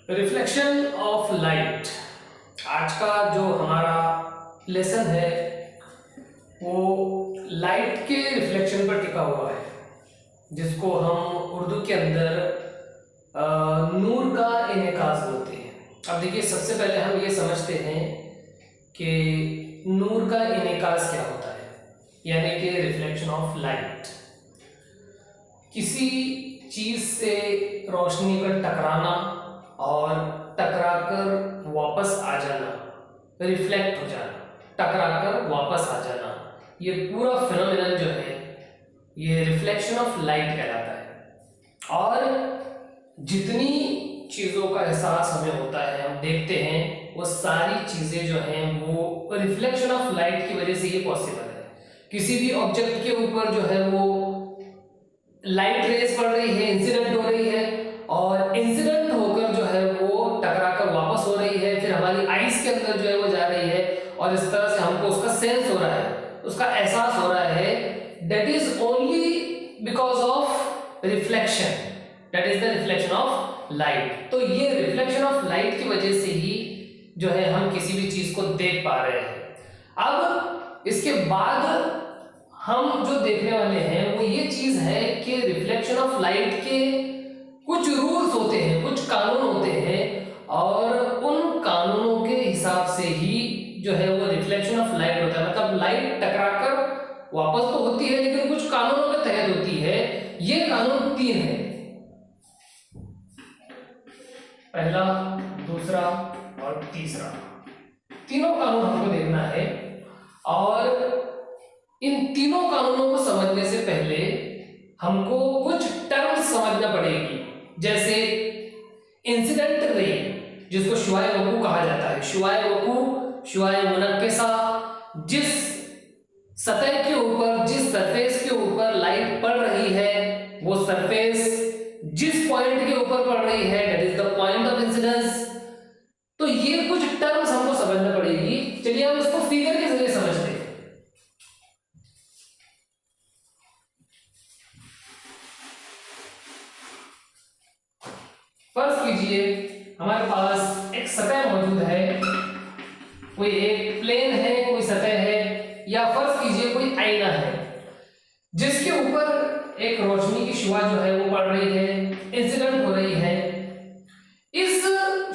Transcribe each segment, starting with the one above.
Reflection of light. आज का जो हमारा लेसन है वो लाइट के रिफ्लेक्शन पर टिका हुआ है, जिसको हम उर्दू के अंदर नूर का इनेकाज बोलते हैं। अब देखिए, सबसे पहले हम ये समझते हैं कि नूर का इनेकाज क्या होता है, यानी कि रिफ्लेक्शन ऑफ लाइट। किसी चीज से रोशनी का टकराना और टकराकर वापस आ जाना, रिफ्लेक्ट हो जाना, टकराकर वापस आ जाना, ये पूरा फिनोमिनन जो है ये रिफ्लेक्शन ऑफ लाइट कहलाता है। और जितनी चीजों का एहसास हमें होता है, हम देखते हैं, वो सारी चीजें जो हैं वो रिफ्लेक्शन ऑफ लाइट की वजह से ये पॉसिबल है। किसी भी ऑब्जेक्ट के ऊपर जो है वो लाइट रेज पड़ रही है, इंसिडेंट हो रही है, और इंसिडेंट होकर जो है वो टकराकर वापस हो रही है, फिर हमारी आईज के अंदर जो है वो जा रही है, और इस तरह से हमको उसका सेंस हो रहा है, उसका एहसास हो रहा है। That is only because of reflection, that is the reflection of light. तो ये रिफ्लेक्शन ऑफ लाइट की वजह से ही जो है हम किसी भी चीज को देख पा रहे हैं। अब इसके बाद हम जो देखने वाले हैं वो ये चीज है कि रिफ्लेक्शन ऑफ लाइट के कुछ रूल्स होते हैं, कुछ कानून होते हैं, और उन कानूनों के हिसाब से ही जो है वो रिफ्लेक्शन ऑफ लाइट होता है। मतलब लाइट टकराकर वापस तो होती है, लेकिन कुछ कानूनों के तहत होती है। ये कानून 3 है, पहला, दूसरा और तीसरा। तीनों कानून हमको देखना है, और इन तीनों कानूनों को समझने से पहले हमको कुछ टर्म्स समझना पड़ेगी, जैसे इंसिडेंट रे, जिसको शुआए वकू कहा जाता है। शुआए वकू, शुआए मुनक्किसा, जिस सतह के ऊपर, जिस सरफेस के ऊपर लाइट पड़ रही है, वो सरफेस जिस पॉइंट के ऊपर पड़ रही है, that is the point of incidence. तो ये कुछ टर्म्स हमको समझना पड़ेगी। चलिए हम इसको फिगर के जरिए समझते हैं। फर्ज कीजिए हमारे पास एक सतह मौजूद है, कोई एक प्लेन है, कोई सतह है, या फर्ज कीजिए कोई आईना है, जिसके ऊपर एक रोशनी की शुआ जो है वो पड़ रही है, इंसिडेंट हो रही है। इस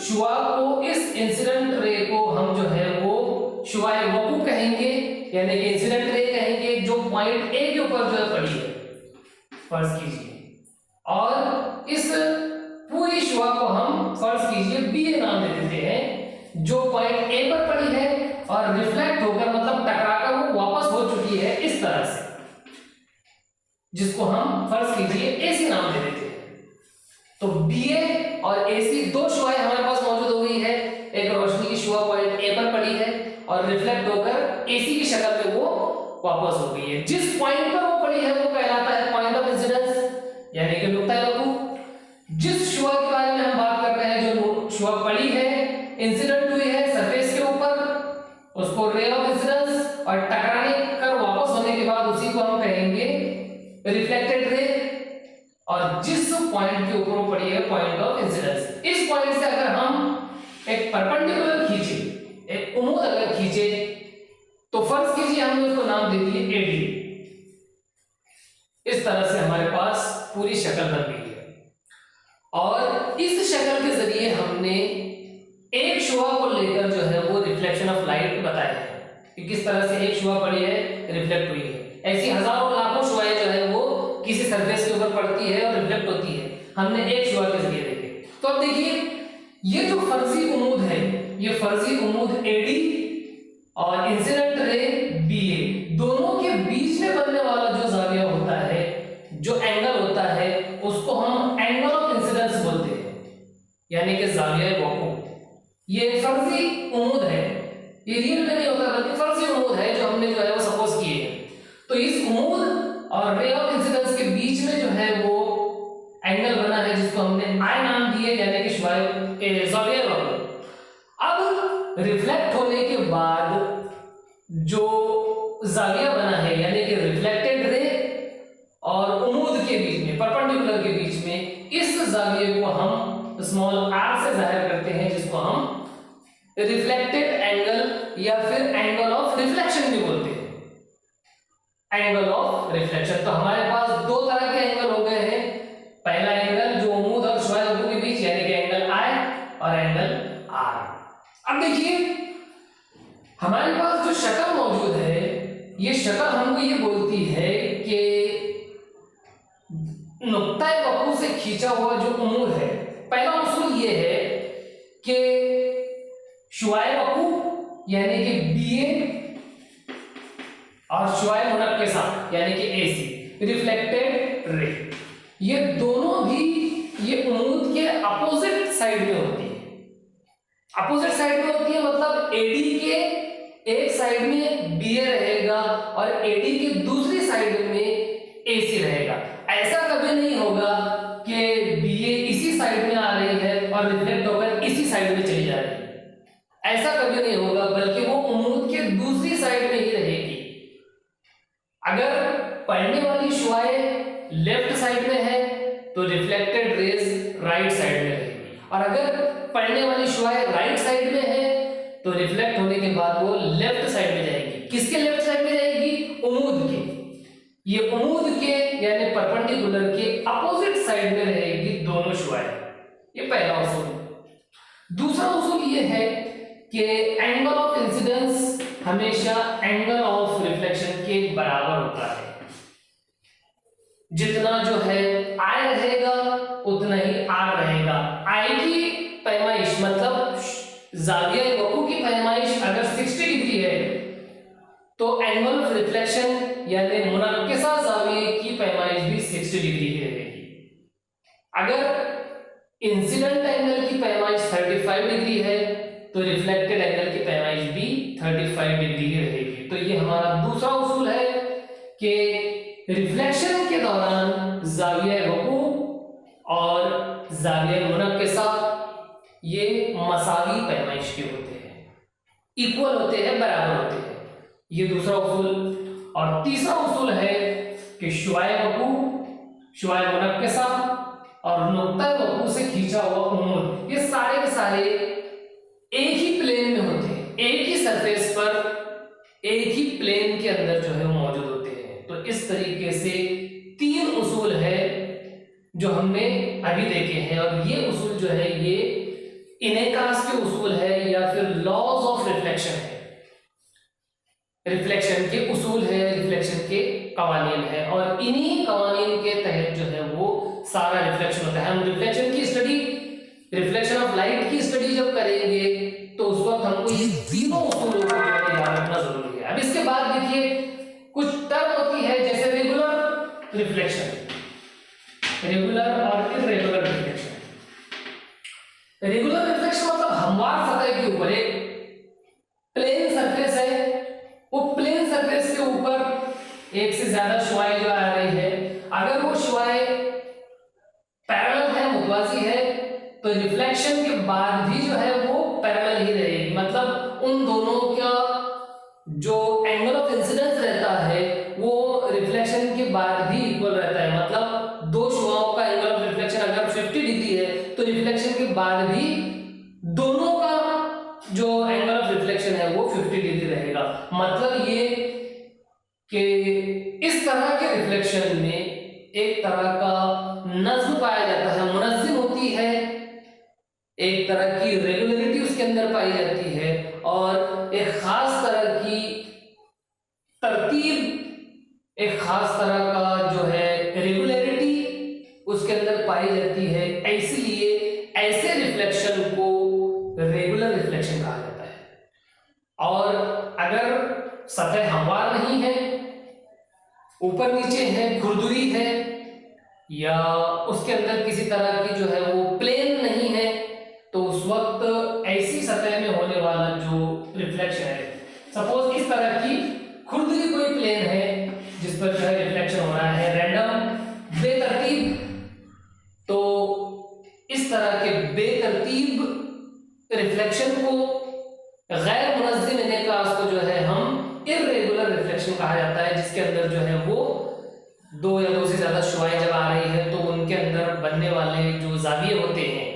शुआ को, इस इंसिडेंट रे को हम जो है वो शुआए वकू कहेंगे, यानी कि इंसिडेंट रे कहेंगे, जो पॉइंट ए के ऊपर जो है पड़ी है, फर्ज कीजिए। और इस पूरी शुआ को हम फर्ज कीजिए बी ए नाम दे देते हैं, जो पॉइंट ए पर पड़ी है और रिफ्लेक्ट होकर, मतलब टकराकर वो वापस हो चुकी है इस तरह से, जिसको हम फर्ज कीजिए एसी नाम दे देते हैं। तो बी ए और एसी दो शुआएं हमारे पास मौजूद हो गई है। एक रोशनी की शुआ पॉइंट ए पर पड़ी है और रिफ्लेक्ट होकर एसी की शक्ल में वो वापस हो गई है। जिस पॉइंट पर वो पड़ी है वो कहलाता है पॉइंट ऑफ इंसिडेंस, यानी कि नुक्ता वकू। जिस शुआ के बारे में हम बात कर रहे हैं, जो शुआ पड़ी है, इंसिडेंट हुई है सरफेस के ऊपर, उसको रे ऑफ इंसिडेंस, और टकराने कर वापस होने के बाद उसी को हम कहेंगे रिफ्लेक्टेड रे। और जिस पॉइंट के ऊपर वो पड़ी है, पॉइंट ऑफ इंसिडेंस। इस पॉइंट से अगर हम एक परपेंडिकुलर खींचे, एक उम्मूद अगर खींचे, तो फर्ज कीजिए हमने उसको नाम दे दिए एडी। इस तरह से हमारे पास पूरी शक्ल बन गई है, और इस शक्ल के जरिए हमने एक शुआ को लेकर जो है वो रिफ्लेक्शन ऑफ लाइट बताया है कि किस तरह से एक शुआ पड़ी है, रिफ्लेक्ट हुई है। ऐसी हजारों लाखों शुआएं जो है वो किसी सरफेस के ऊपर पड़ती है और रिफ्लेक्ट होती है, हमने एक शुआ के जरिए देखे। तो अब देखिए, ये जो फर्जी उम्मूद है, ये फर्जी उम्मूद एडी और इंसिडेंट रे बीए, दोनों के बीच में बनने वाला जो जाविया होता है, जो एंगल होता है, उसको हम एंगल ऑफ इंसिडेंस बोलते हैं, यानी कि जाविया वकू। ये फर्जी उम्मूद है, ये रियल में नहीं होता, बल्कि फर्जी उम्मूद है जो हमने जो है वो सपोज किए हैं। तो इस उम्मूद और रे ऑफ इंसिडेंस के बीच में जो है वो एंगल बना है, जिसको हमने आई नाम दिए, यानी कि जाविया वकू। अब रिफ्लेक्ट होने के बाद जो जाविया बना है, यानी कि रिफ्लेक्टेड रे और उम्मूद के बीच में, परपेंडिकुलर के बीच में, इस जाविये को हम स्मॉल r से जाहिर करते हैं, जिसको हम रिफ्लेक्टेड एंगल या फिर एंगल ऑफ रिफ्लेक्शन भी बोलते हैं। एंगल ऑफ रिफ्लेक्शन, तो हमारे पास दो तरह के एंगल हो गए हैं। पहला एंगल जो उम्मूद और शुआए वकू के बीच, यानी कि एंगल I और एंगल R। अब देखिए हमारे पास जो शक्ल मौजूद है, ये शक्ल हमको ये बोलती है कि नुक्ता वकू से खींचा हुआ जो उम्मूद है, पहला उसूल ये है कि शुआए वकू यानी कि BA और शुआए मुनक्किसा यानी कि AC, रिफ्लेक्टेड रे, ये दोनों भी ये उम्मूद के अपोजिट साइड में होती है। अपोजिट साइड में होती है मतलब AD के एक साइड में BA रहेगा और AD की दूसरी साइड में AC रहेगा। ऐसा कभी नहीं होगा कि BA इसी साइड में आ रही है और रिफ्लेक्ट होकर इसी साइड में चली जा रही है, ऐसा कभी नहीं होगा, बल्कि वो उम्मूद के दूसरी साइड में ही रहेगी। अगर पढ़ने वाली शुआए लेफ्ट साइड में है तो रिफ्लेक्टेड रेज राइट साइड में रहेगी, और अगर पढ़ने वाली शुआए राइट साइड में है तो रिफ्लेक्ट होने के बाद वो लेफ्ट साइड में जाएगी। किसके लेफ्ट साइड में जाएगी? उम्मूद के। ये उम्मूद के यानी परपेंडिकुलर के अपोजिट साइड में रहेगी दोनों शुआएं। ये पहला उसूल है। दूसरा उसूल ये है कि एंगल ऑफ इंसिडेंस हमेशा एंगल ऑफ रिफ्लेक्शन के बराबर होता है। जितना जो है I रहेगा उतना ही R रहेगा। I की पैमाइश मतलब जाविया वकू की पैमाइश अगर 60 डिग्री है तो एंगल ऑफ रिफ्लेक्शन यानी मुनक्किसा जाविये की पैमाइश भी 60 डिग्री ही रहेगी। अगर इंसिडेंट एंगल की पैमाइश 35 डिग्री है तो रिफ्लेक्टेड एंगल की पैमाइश भी 35 डिग्री ही रहेगी। तो ये हमारा दूसरा उसूल है कि रिफ्लेक्शन के दौरान जाविया वकू और जाविया मुनक्किसा ये मसावी पैमाइश के होते हैं, इक्वल होते हैं, बराबर होते हैं। ये दूसरा उसूल। और तीसरा उसूल है कि शुआए वकू, शुआए मुनक्किसा और नुक्ता वकू से खींचा हुआ उम्मूद, ये सारे के सारे एक ही प्लेन में होते हैं, एक ही सरफेस पर एक ही प्लेन के अंदर जो है वो मौजूद होते हैं। तो इस तरीके से तीन उसूल है जो हमने अभी देखे हैं, और ये उसूल जो है ये इनेकास के उसूल है या फिर लॉज ऑफ रिफ्लेक्शन है। रिफ्लेक्शन के उसूल है, रिफ्लेक्शन के कवानीन है, और इन्हीं कवानीन के तहत जो है वो सारा रिफ्लेक्शन होता है। हम रिफ्लेक्शन की स्टडी, रिफ्लेक्शन ऑफ लाइट की स्टडी जब करेंगे तो उस वक्त हमको ये तीनों उसूलों को जो है याद रखना जरूरी है। अब इसके बाद देखिए कुछ टर्म होती है जैसे रेगुलर रिफ्लेक्शन, रेगुलर और इर्रेगुलर रिफ्लेक्शन। रेगुलर रिफ्लेक्शन मतलब हमवार सतह के ऊपर एक प्लेन सरफेस है, वो प्लेन सरफेस के ऊपर एक से ज्यादा शुआएं जो आ रही है, अगर वो शुआएं पैरेलल है, मुतवाज़ी है, तो रिफ्लेक्शन के बाद भी जो है वो पैरेलल ही रहेगी। मतलब उन दोनों का जो एंगल ऑफ इंसिडेंस रहता है वो रिफ्लेक्शन के बाद भी इक्वल रहता है। मतलब दो शुआओं का एंगल ऑफ रिफ्लेक्शन अगर 50 डिग्री है तो रिफ्लेक्शन के बाद भी दोनों का जो एंगल ऑफ रिफ्लेक्शन है वो 50 डिग्री रहेगा। मतलब ये कि इस तरह के रिफ्लेक्शन में एक तरह का नज्म पाया जाता है, मुनज़्ज़म होती है, एक तरह की रेगुलरिटी उसके अंदर पाई जाती है, और एक खास तरह की तरतीब, एक खास तरह का जो है रेगुलरिटी उसके अंदर पाई जाती है। इसलिए ऐसे रिफ्लेक्शन को रेगुलर रिफ्लेक्शन कहा जाता है। और अगर सतह हमवार नहीं है, ऊपर नीचे है, खुरदुरी है, या उसके अंदर किसी तरह की जो है वो प्लेन नहीं है, तो उस वक्त ऐसी सतह में होने वाला जो रिफ्लेक्शन है, सपोज इस तरह की खुरदुरी कोई प्लेन है जिस पर जो है रिफ्लेक्शन हो रहा है रैंडम बेतरतीब, तो इस तरह के बेतरतीब रिफ्लेक्शन को, गैर मुनज़्ज़म इनेकास को जो है हम इर्रेगुलर रिफ्लेक्शन कहा जाता है, जिसके अंदर जो है वो दो या दो से ज्यादा शुआएं जब आ रही है तो उनके अंदर बनने वाले जो जाविये होते हैं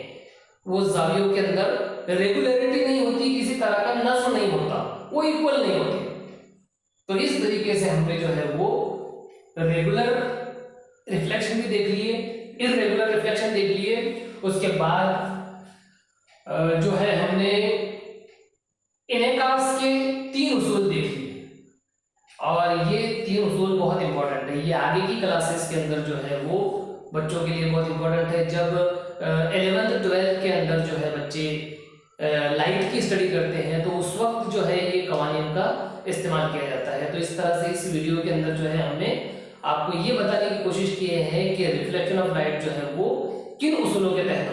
वो जावियों के अंदर रेगुलरिटी नहीं होती, किसी तरह का नज्म नहीं होता, वो इक्वल नहीं होती। तो इस तरीके से हमने जो है वो रेगुलर रिफ्लेक्शन भी देख लिए, इररेगुलर रिफ्लेक्शन देख लिए। उसके बाद जो है हमने इनेकास के 3 उसूल देख लिए, और ये 3 उसूल बहुत इंपॉर्टेंट है। ये आगे की क्लासेस के अंदर जो है वो बच्चों के लिए बहुत इंपॉर्टेंट है। जब 11th 12th के अंदर जो है बच्चे लाइट की स्टडी करते हैं तो उस वक्त जो है ये कवानीन का इस्तेमाल किया जाता है। तो इस तरह से इस वीडियो के अंदर जो है हमने आपको ये बताने की कोशिश की है कि रिफ्लेक्शन ऑफ लाइट जो है वो किन उसूलों के तहत